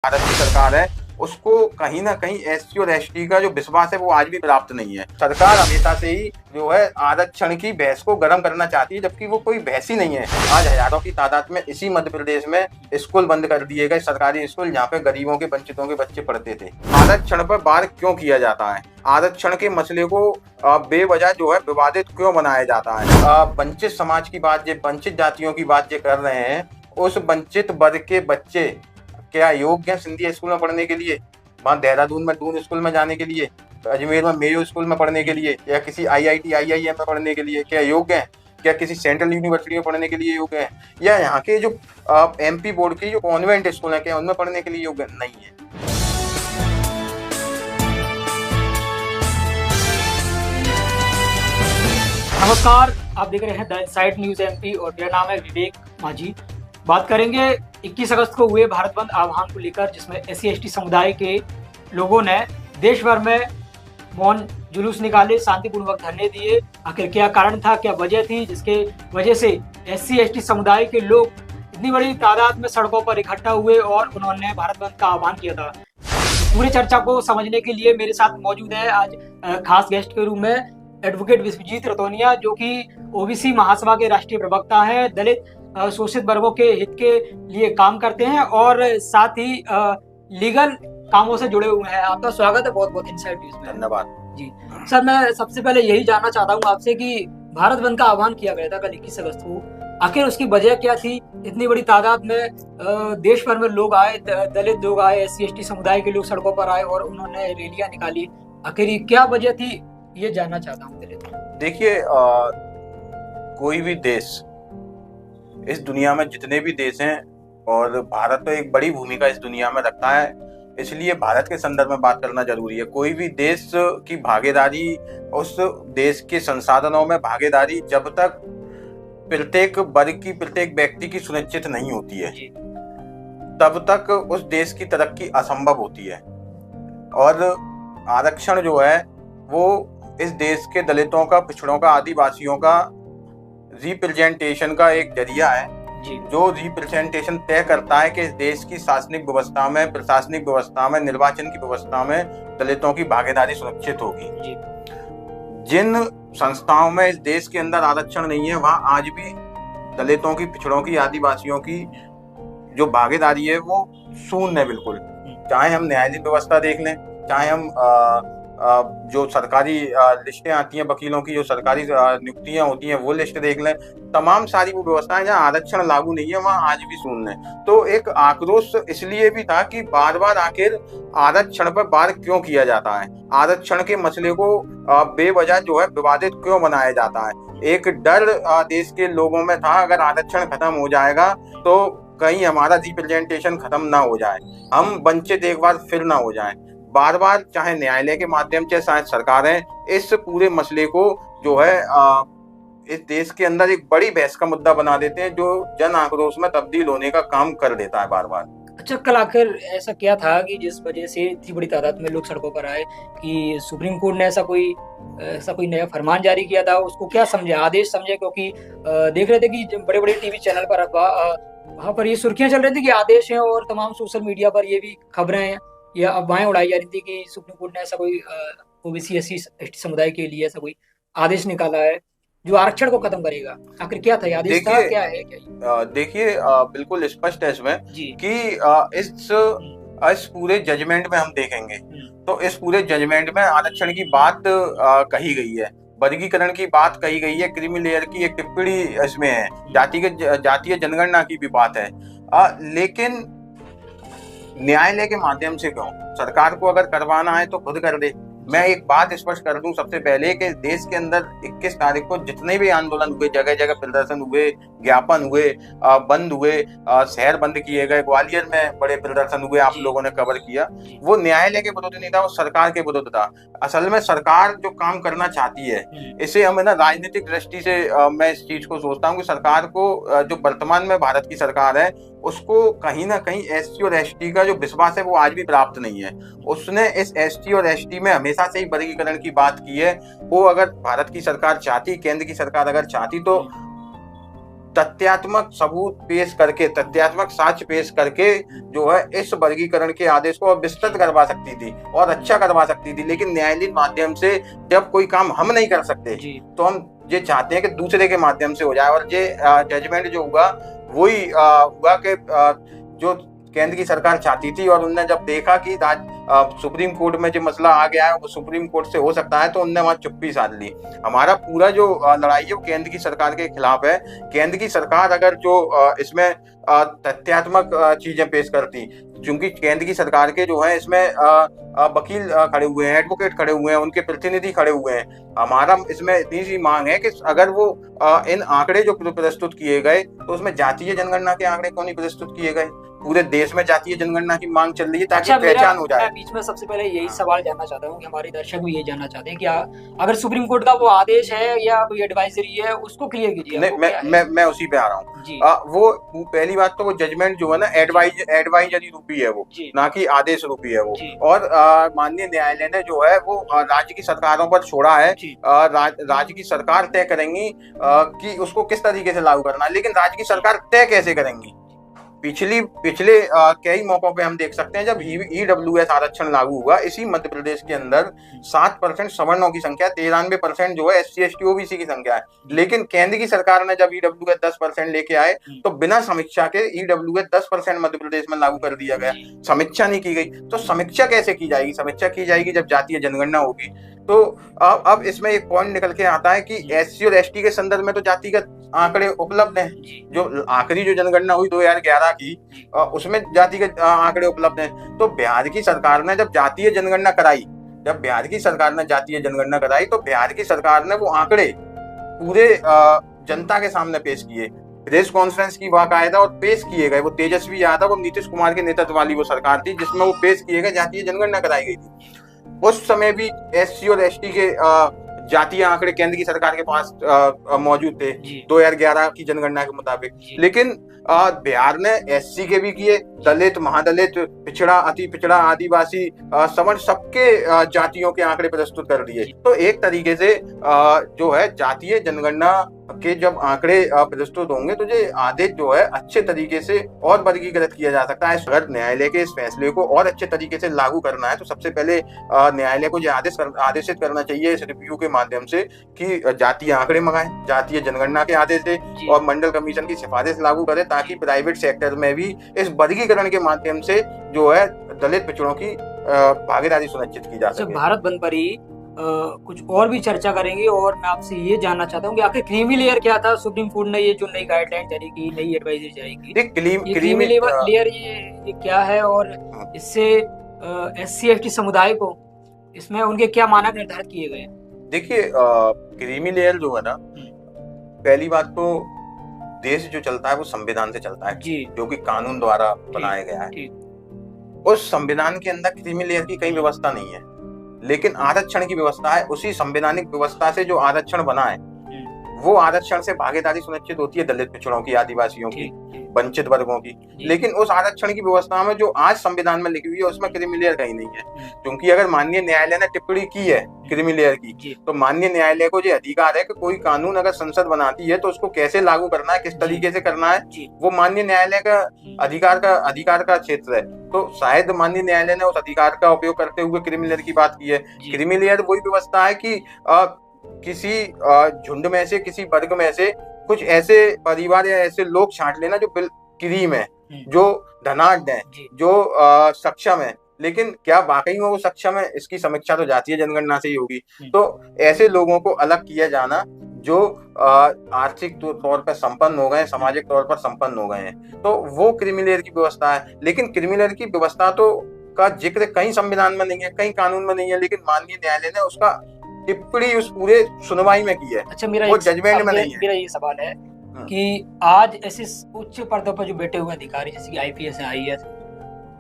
भारत की सरकार है उसको कहीं ना कहीं एससी और एसटी का जो विश्वास है वो आज भी प्राप्त नहीं है। सरकार हमेशा से ही जो है आरक्षण की बहस को गर्म करना चाहती है, जबकि वो कोई बहस ही नहीं है। आज हजारों की तादाद में इसी मध्य प्रदेश में स्कूल बंद कर दिए गए, सरकारी स्कूल जहाँ पे गरीबों के वंचितों के बच्चे पढ़ते थे। आरक्षण पर वार क्यों किया जाता है? आरक्षण के मसले को बेवजह जो है विवादित क्यों बनाया जाता है? वंचित समाज की बात, वंचित जातियों की बात कर रहे हैं, उस वंचित वर्ग के बच्चे क्या योग्य है सिंधी स्कूल में पढ़ने के लिए? वहाँ देहरादून में दून स्कूल में जाने के लिए, अजमेर में मेयो स्कूल में पढ़ने के लिए, या किसी आईआईटी आईआईएम में पढ़ने के लिए क्या योग्य है? क्या किसी सेंट्रल यूनिवर्सिटी में पढ़ने के लिए योग्य है? या यहाँ के जो एमपी बोर्ड की जो कॉन्वेंट स्कूल है क्या उनमें पढ़ने के लिए योग्य नहीं है? नमस्कार, आप देख रहे हैं द इनसाइट न्यूज एमपी और मेरा नाम है विवेक माझी। बात करेंगे 21 अगस्त को हुए भारत बंद आह्वान को लेकर, जिसमें एससी एसटी समुदाय के लोगों ने देश भर में मौन जुलूस निकाले, शांतिपूर्वक धरने दिए। आखिर क्या कारण था, क्या वजह थी जिसके वजह से एससी एसटी समुदाय के लोग इतनी बड़ी तादाद में सड़कों पर इकट्ठा हुए और उन्होंने भारत बंद का आह्वान किया था? पूरी चर्चा को समझने के लिए मेरे साथ मौजूद है आज खास गेस्ट के रूप में एडवोकेट विश्वजीत रतौनिया, जो कि ओबीसी महासभा के राष्ट्रीय प्रवक्ता हैं, दलित शोषित वर्गों के हित के लिए काम करते हैं और साथ ही लीगल कामों से जुड़े हुए हैं। आपका स्वागत है बहुत बहुत इनसाइट न्यूज में। धन्यवाद जी सर, मैं सबसे पहले यही जानना चाहता हूँ आपसे कि भारत बंद का आह्वान किया गया था कल 21 अगस्त को, आखिर उसकी वजह क्या थी? इतनी बड़ी तादाद में देश भर में लोग आए, दलित लोग आए, एससी एसटी समुदाय के लोग सड़कों पर आए और उन्होंने रैलियां निकाली। आखिर क्या वजह थी, ये जानना चाहता हूँ। देखिए, कोई भी देश, इस दुनिया में जितने भी देश हैं, और भारत तो एक बड़ी भूमिका इस दुनिया में रखता है, इसलिए भारत के संदर्भ में बात करना जरूरी है। कोई भी देश की भागीदारी, उस देश के संसाधनों में भागीदारी जब तक प्रत्येक वर्ग की, प्रत्येक व्यक्ति की सुनिश्चित नहीं होती है, तब तक उस देश की तरक्की असंभव होती है। और आरक्षण जो है वो इस देश के दलितों का, पिछड़ों का, आदिवासियों का रिप्रेजेंटेशन का एक जरिया है, जो रिप्रेजेंटेशन तय करता है कि इस देश की शासनिक व्यवस्था में, प्रशासनिक व्यवस्था में, निर्वाचन की व्यवस्था में दलितों की भागीदारी सुनिश्चित होगी। जिन संस्थाओं में इस देश के अंदर आरक्षण नहीं है, वहां आज भी दलितों की, पिछड़ों की, आदिवासियों की जो भागीदारी है वो शून्य है बिल्कुल। चाहे हम न्यायालय व्यवस्था देख लें, चाहे हम जो सरकारी लिस्टें आती हैं वकीलों की, जो सरकारी नियुक्तियां होती हैं वो लिस्ट देख लें, तमाम सारी वो व्यवस्थाएं जहाँ आरक्षण लागू नहीं है वहाँ आज भी शून्य है। तो एक आक्रोश इसलिए भी था कि बार बार आखिर आरक्षण पर वार क्यों किया जाता है, आरक्षण के मसले को बेवजह जो है विवादित क्यों बनाया जाता है। एक डर देश के लोगों में था, अगर आरक्षण खत्म हो जाएगा तो कहीं हमारा रिप्रेजेंटेशन खत्म ना हो जाए, हम वंचित एक बार फिर ना हो जाए। बार बार चाहे न्यायालय के माध्यम से, चाहे सरकारें इस पूरे मसले को जो है इस देश के अंदर एक बड़ी बहस का मुद्दा बना देते हैं, जो जन आक्रोश में तब्दील होने का काम कर देता है बार बार। अच्छा, कल आखिर ऐसा क्या था कि जिस वजह से इतनी बड़ी तादाद में लोग सड़कों पर आए कि सुप्रीम कोर्ट ने ऐसा कोई नया फरमान जारी किया था? उसको क्या समझे, आदेश समझे? क्योंकि देख रहे थे कि बड़े बड़े टीवी चैनल पर वहां पर ये सुर्खियां चल रही थी कि आदेश है, और तमाम सोशल मीडिया पर ये भी खबरें हैं या अफवाहें उड़ाई जा रही थी कि सुप्रीम कोर्ट ने ऐसा कोई ओबीसी एससी एसटी समुदाय के लिए ऐसा कोई आदेश निकाला है जो आरक्षण को खत्म करेगा। आखिर क्या था आदेश? था क्या है? देखिए, बिल्कुल स्पष्ट है इसमें कि इस पूरे जजमेंट में हम देखेंगे तो इस पूरे जजमेंट में आरक्षण की बात कही गई है, वर्गीकरण की बात कही गई है, क्रीमी लेयर की एक टिप्पणी इसमें है, जातीय जनगणना की भी बात है। लेकिन न्यायालय के माध्यम से क्यों? सरकार को अगर करवाना है तो खुद कर दे। मैं एक बात स्पष्ट कर दूं सबसे पहले कि देश के अंदर 21 तारीख को जितने भी आंदोलन हुए, जगह जगह प्रदर्शन हुए, ज्ञापन हुए, बंद हुए, शहर बंद किए गए, ग्वालियर में बड़े प्रदर्शन हुए, आप लोगों ने कवर किया, वो न्यायालय के विरुद्ध नहीं था, वो सरकार के विरुद्ध था। असल में सरकार जो काम करना चाहती है, इसे हमें ना राजनीतिक दृष्टि से मैं इस चीज को सोचता हूँ कि सरकार को, जो वर्तमान में भारत की सरकार है, उसको कहीं ना कहीं एससी और एसटी का जो विश्वास है वो आज भी प्राप्त नहीं है। उसने इस एसटी और एसटी में हमेशा से ही वर्गीकरण की बात की है। वो अगर भारत की सरकार चाहती, केंद्र की सरकार अगर चाहती, तो तथ्यात्मक सबूत पेश करके, तथ्यात्मक साक्ष्य पेश करके जो है इस वर्गीकरण के आदेश को विस्तृत करवा सकती थी और अच्छा करवा सकती थी। लेकिन न्यायालयीन माध्यम से जब कोई काम हम नहीं कर सकते तो हम ये चाहते हैं कि दूसरे के माध्यम से हो जाए। और ये जजमेंट जो हुआ वही हुआ कि जो केंद्र की सरकार चाहती थी, और उनने जब देखा कि सुप्रीम कोर्ट में जो मसला आ गया है वो सुप्रीम कोर्ट से हो सकता है, तो उनने वहां चुप्पी साध ली। हमारा पूरा जो लड़ाई है वो केंद्र की सरकार के खिलाफ है। केंद्र की सरकार अगर जो इसमें तथ्यात्मक चीजें पेश करती, क्योंकि केंद्र की सरकार के जो है इसमें वकील खड़े हुए हैं, एडवोकेट खड़े हुए हैं, उनके प्रतिनिधि खड़े हुए हैं। हमारा इसमें इतनी सी मांग है कि अगर वो इन आंकड़े जो प्रस्तुत किए गए तो उसमें जातीय जनगणना के आंकड़े क्यों नहीं प्रस्तुत किए गए? पूरे देश में जातीय जनगणना की मांग चल रही है ताकि पहचान हो जाए। मैं बीच में सबसे पहले यही सवाल जानना चाहता हूँ कि हमारे दर्शक भी ये जानना चाहते हैं कि अगर सुप्रीम कोर्ट का वो आदेश है या कोई एडवाइजरी है उसको क्लियर कीजिए। मैं उसी पे आ रहा हूँ। वो पहली बात तो वो जजमेंट जो है ना एडवाइजरी रूपी है वो, ना कि आदेश रूपी है वो। और माननीय न्यायालय ने जो है वो राज्य की सरकारों पर छोड़ा है। राज्य की सरकार तय करेंगी कि उसको किस तरीके से लागू करना है, लेकिन राज्य की सरकार तय कैसे करेंगी? पिछले कई मौकों पे हम देख सकते हैं जब ईडब्ल्यूएस आरक्षण लागू हुआ, इसी मध्य प्रदेश के अंदर 7% सवर्णों की संख्या, 93% जो है एससी एसटी ओबीसी की संख्या है। लेकिन केंद्र की सरकार ने जब ईडब्ल्यूएस 10% लेके आए तो बिना समीक्षा के ईडब्ल्यूएस 10% मध्य प्रदेश में लागू कर दिया गया। समीक्षा नहीं की गई। तो समीक्षा कैसे की जाएगी? समीक्षा की जाएगी जब जातीय जनगणना होगी। तो अब इसमें एक पॉइंट निकल के आता है कि एससी और एसटी के संदर्भ में तो जातिगत आंकड़े उपलब्ध हैं। जो आखिरी जो जनगणना हुई 2011 की, उसमें जातिगत आंकड़े उपलब्ध हैं। तो बिहार की सरकार ने जब जातीय जनगणना कराई, बिहार की सरकार ने वो आंकड़े पूरे जनता के सामने पेश किए, प्रेस कॉन्फ्रेंस की बाकायदा, और पेश किए गए। वो तेजस्वी यादव और नीतीश कुमार के नेतृत्व वाली वो सरकार थी जिसमें वो पेश किए गए, जातीय जनगणना कराई गई थी। उस समय भी एससी और एसटी के जातीय आंकड़े केंद्र की सरकार के पास मौजूद थे 2011 की जनगणना के मुताबिक। लेकिन बिहार ने एससी के भी किए, दलित, महादलित, पिछड़ा, अति पिछड़ा, आदिवासी, सवर्ण, सबके जातियों के आंकड़े प्रस्तुत कर दिए। तो एक तरीके से जो है जातीय जनगणना के जब आंकड़े प्रस्तुत होंगे तो ये आदेश जो है अच्छे तरीके से और वर्गीकृत किया जा सकता है। अगर न्यायालय के इस फैसले को और अच्छे तरीके से लागू करना है तो सबसे पहले न्यायालय को यह आदेशित करना चाहिए इस रिव्यू के माध्यम से कि जातीय आंकड़े मंगाएं, जातीय जनगणना के आदेश दे और मंडल कमीशन की सिफारिश लागू करे, ताकि प्राइवेट सेक्टर में भी इस वर्गीकरण के माध्यम से जो है दलित पिछड़ों की भागीदारी सुनिश्चित की जा सके। भारत बंद पर ही कुछ और भी चर्चा करेंगे, और मैं आपसे ये जानना चाहता हूँ कि आखिर क्रीमी लेयर क्या था? सुप्रीम कोर्ट ने ये जो नई गाइडलाइन जारी की, नई एडवाइजरी जारी की, क्रीमी लेयर ये क्या है, और इससे एससी एसटी समुदाय को इसमें उनके क्या मानक निर्धारित किए गए? देखिए, क्रीमी लेयर जो है ना, पहली बात तो देश जो चलता है वो संविधान से चलता है, जो कि कानून द्वारा बनाया गया है। उस संविधान के अंदर क्रीमी लेयर की कई व्यवस्था नहीं है, लेकिन आरक्षण की व्यवस्था है। उसी संवैधानिक व्यवस्था से जो आरक्षण बना है वो आरक्षण से भागीदारी सुनिश्चित होती है दलित पिछड़ों की, आदिवासियों की, वंचित वर्गों की। लेकिन उस आरक्षण की व्यवस्था में जो आज संविधान में लिखी हुई है उसमें क्रीमी लेयर कहीं नहीं है। क्योंकि अगर माननीय न्यायालय ने टिप्पणी की है क्रीमी लेयर की, तो माननीय न्यायालय को ये अधिकार है कि कोई कानून अगर संसद बनाती है तो उसको कैसे लागू करना है, किस तरीके से करना है, वो माननीय न्यायालय का अधिकार का क्षेत्र है। तो शायद माननीय न्यायालय ने उस अधिकार का उपयोग करते हुए क्रीमी लेयर की बात की है। क्रीमी लेयर वही व्यवस्था है कि किसी झुंड में से, किसी वर्ग में से कुछ ऐसे परिवार या ऐसे लोग छांट लेना जो क्रीम है, जो धनाढ्य है, जो सक्षम है, लेकिन क्या वाकई में वो सक्षम है, इसकी समीक्षा तो जातीय जनगणना से ही होगी। तो ऐसे लोगों को अलग किया जाना जो आर्थिक तौर पर संपन्न हो गए, सामाजिक तौर पर संपन्न हो गए हैं, तो वो क्रीमी लेयर की व्यवस्था है। लेकिन क्रीमी लेयर की व्यवस्था तो का जिक्र कहीं संविधान में नहीं है, कहीं कानून में नहीं है, लेकिन माननीय न्यायालय ने उसका टिप्पणी उस पूरे सुनवाई में की है। अच्छा, वो जजमेंट में नहीं है। मेरा ये सवाल है कि आज ऐसे उच्च पदों पर जो बैठे हुए अधिकारी जैसे कि आईपीएस है, आईएएस,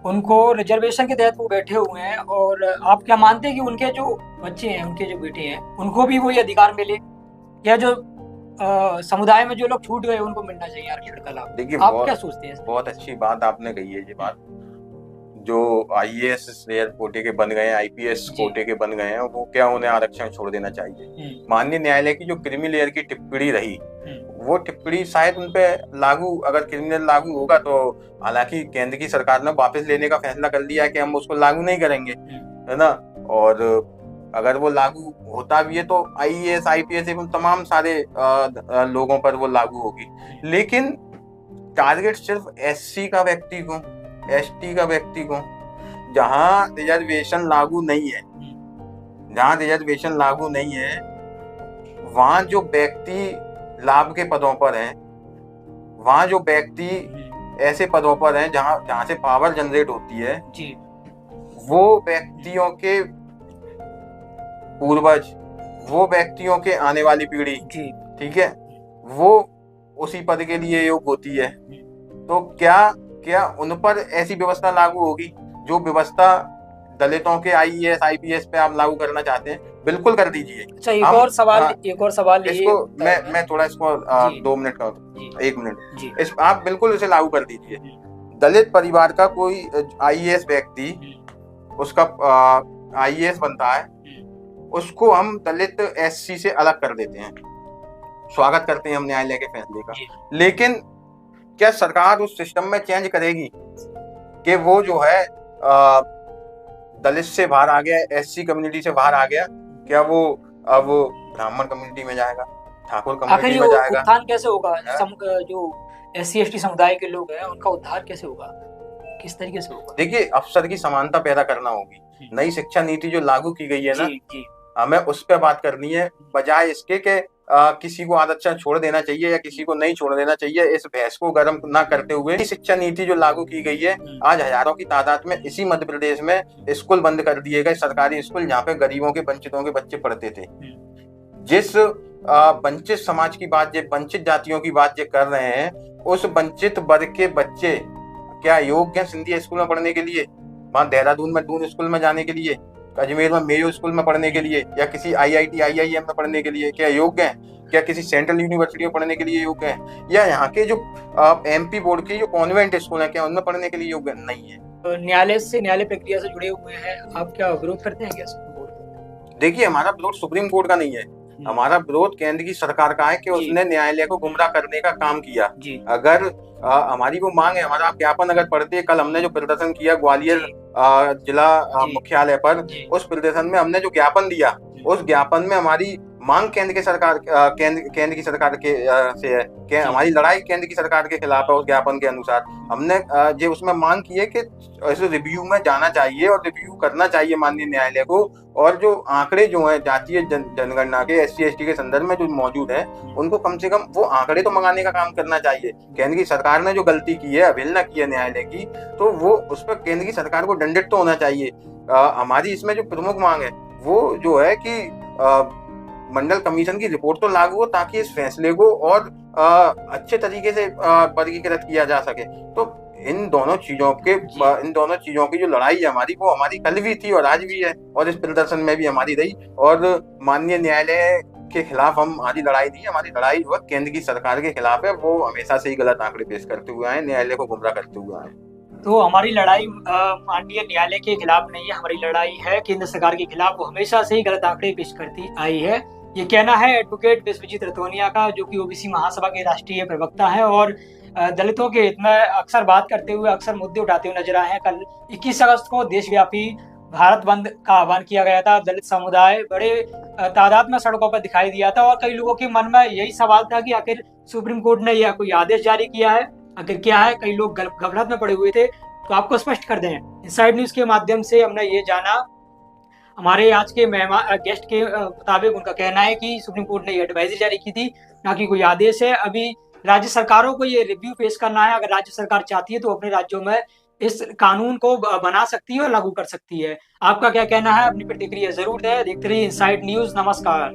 उनको रिजर्वेशन के तहत वो बैठे हुए हैं, और आप क्या मानते हैं कि उनके जो बच्चे हैं, उनके जो बेटे हैं, उनको भी वही अधिकार मिले, या जो समुदाय में जो लोग छूट गए उनको मिलना चाहिए आरक्षण का लाभ? देखिए, आप क्या सोचते हैं? बहुत अच्छी बात आपने कही है। ये बात जो आईएएस कोटे के बन गए हैं, आईपीएस कोटे के बन गए हैं, वो क्या उन्हें आरक्षण छोड़ देना चाहिए? माननीय न्यायालय की जो क्रीमी लेयर की टिप्पणी रही वो टिप्पणी शायद उन पे लागू, अगर क्रिमिनल लागू होगा तो, हालांकि केंद्र की सरकार ने वापस लेने का फैसला कर लिया है कि हम उसको लागू नहीं करेंगे, है ना। और अगर वो लागू होता भी है तो आईएएस आईपीएस एवं तमाम सारे लोगों पर वो लागू होगी, लेकिन टारगेट सिर्फ एससी का व्यक्ति को, एसटी का व्यक्ति को। जहां रिजर्वेशन लागू नहीं है, जहां रिजर्वेशन लागू नहीं है, वहां जो व्यक्ति लाभ के पदों पर हैं, वहां जो व्यक्ति ऐसे पदों पर हैं जहां से पावर जनरेट होती है जी, वो व्यक्तियों के पूर्वज, वो व्यक्तियों के आने वाली पीढ़ी, ठीक है, वो उसी पद के लिए योग्य होती है। तो क्या उन पर ऐसी व्यवस्था लागू होगी जो व्यवस्था दलितों के आईएएस आईपीएस पे आप लागू करना चाहते हैं? बिल्कुल कर दीजिए। अच्छा, एक और सवाल इसको मैं थोड़ा इसको 2 मिनट का, 1 मिनट, आप बिल्कुल इसे लागू कर दीजिए। दलित परिवार का कोई आईएएस व्यक्ति, उसका आईएएस बनता है, उसको हम दलित एससी से अलग कर देते हैं, स्वागत करते हैं हम न्यायालय के फैसले का, लेकिन क्या सरकार उस सिस्टम में चेंज करेगी कि वो जो है दलित से बाहर आ गया, एससी कम्युनिटी से बाहर आ गया, क्या वो अब ब्राह्मण कम्युनिटी में जाएगा, ठाकुर कम्युनिटी में जाएगा? उत्थान कैसे होगा? जो एससी एसटी समुदाय के लोग हैं उनका उद्धार कैसे होगा, किस तरीके से होगा? देखिए, अवसर की समानता पैदा करना होगी। नई शिक्षा नीति जो लागू की गई है ना, हमें उस पर बात करनी है, बजाय इसके कि किसी को आरक्षण छोड़ देना चाहिए या किसी को नहीं छोड़ देना चाहिए। इस बहस को गर्म ना करते हुए, शिक्षा नीति जो लागू की गई है, आज हजारों की तादाद में इसी मध्य प्रदेश में स्कूल बंद कर दिए गए, सरकारी स्कूल, जहाँ पे गरीबों के, वंचितों के बच्चे पढ़ते थे। जिस वंचित समाज की बात, जो वंचित जातियों की बात जो कर रहे हैं, उस वंचित वर्ग के बच्चे क्या योग्य हैं सिंधी स्कूल में पढ़ने के लिए? वहाँ देहरादून में दून स्कूल में जाने के लिए, अजमेर में मेयो स्कूल में पढ़ने के लिए, या किसी आईआईटी आईआईएम में पढ़ने के लिए क्या योग्य हैं? क्या किसी सेंट्रल यूनिवर्सिटी में पढ़ने के लिए योग्य हैं? या यहाँ के जो एमपी बोर्ड के जो कॉन्वेंट स्कूल हैं, क्या उनमें पढ़ने के लिए योग्य नहीं है? तो न्याय प्रक्रिया से जुड़े हुए हैं, आप क्या विरोध करते हैं क्या सुप्रीम कोर्ट? देखिए, हमारा विरोध सुप्रीम कोर्ट का नहीं है, हमारा विरोध केंद्र की सरकार का है कि उसने न्यायालय को गुमराह करने का काम किया। अगर हमारी वो मांग है, हमारा ज्ञापन अगर पढ़ते, कल हमने जो प्रदर्शन किया ग्वालियर जिला मुख्यालय पर, उस प्रदर्शन में हमने जो ज्ञापन दिया, उस ज्ञापन में हमारी मांग केंद्र की सरकार के से है कि हमारी लड़ाई केंद्र की सरकार के खिलाफ है। उस ज्ञापन के अनुसार हमने जो उसमें मांग की है कि इस रिव्यू में जाना चाहिए और रिव्यू करना चाहिए माननीय न्यायालय को, और जो आंकड़े जो है जातीय जनगणना के, एससी एसटी के संदर्भ में जो मौजूद है, उनको कम से कम वो आंकड़े तो मंगाने का काम करना चाहिए। केंद्र की सरकार ने जो गलती की है, अवहेलना की है न्यायालय की, तो वो उस पर केंद्र की सरकार को दंडित तो होना चाहिए। हमारी इसमें जो प्रमुख मांग है वो जो है कि मंडल कमीशन की रिपोर्ट तो लागू हो, ताकि इस फैसले को और अच्छे तरीके से वर्गीकृत किया जा सके। तो इन दोनों चीजों की जो लड़ाई है हमारी, वो हमारी कल भी थी और आज भी है, और इस प्रदर्शन में भी हमारी रही। और माननीय न्यायालय के खिलाफ हमारी लड़ाई नहीं है, हमारी लड़ाई जो है केंद्र की सरकार के खिलाफ है। वो हमेशा से ही गलत आंकड़े पेश करते हुए आए, न्यायालय को गुमराह करते हुए आए। तो हमारी लड़ाई माननीय न्यायालय के खिलाफ नहीं है, हमारी लड़ाई है केंद्र सरकार के खिलाफ, वो हमेशा से ही गलत आंकड़े पेश करती आई है। ये कहना है एडवोकेट विश्वजीत रतोनिया का, जो कि ओबीसी महासभा के राष्ट्रीय प्रवक्ता है और दलितों के हित में अक्सर बात करते हुए, अक्सर मुद्दे उठाते हुए नजर आए हैं। कल 21 अगस्त को देशव्यापी भारत बंद का आह्वान किया गया था। दलित समुदाय बड़े तादाद में सड़कों पर दिखाई दिया था और कई लोगों के मन में यही सवाल था कि आखिर सुप्रीम कोर्ट ने यह कोई आदेश जारी किया है, आखिर क्या है? कई लोग घबराहट में पड़े हुए थे। तो आपको स्पष्ट कर दें, इनसाइड न्यूज के माध्यम से हमने ये जाना, हमारे आज के मेहमान गेस्ट के मुताबिक उनका कहना है कि सुप्रीम कोर्ट ने ये एडवाइजरी जारी की थी, ना कि कोई आदेश है। अभी राज्य सरकारों को ये रिव्यू पेश करना है। अगर राज्य सरकार चाहती है तो अपने राज्यों में इस कानून को बना सकती है और लागू कर सकती है। आपका क्या कहना है? अपनी प्रतिक्रिया जरूर दें। देखते रहिए इनसाइड न्यूज। नमस्कार।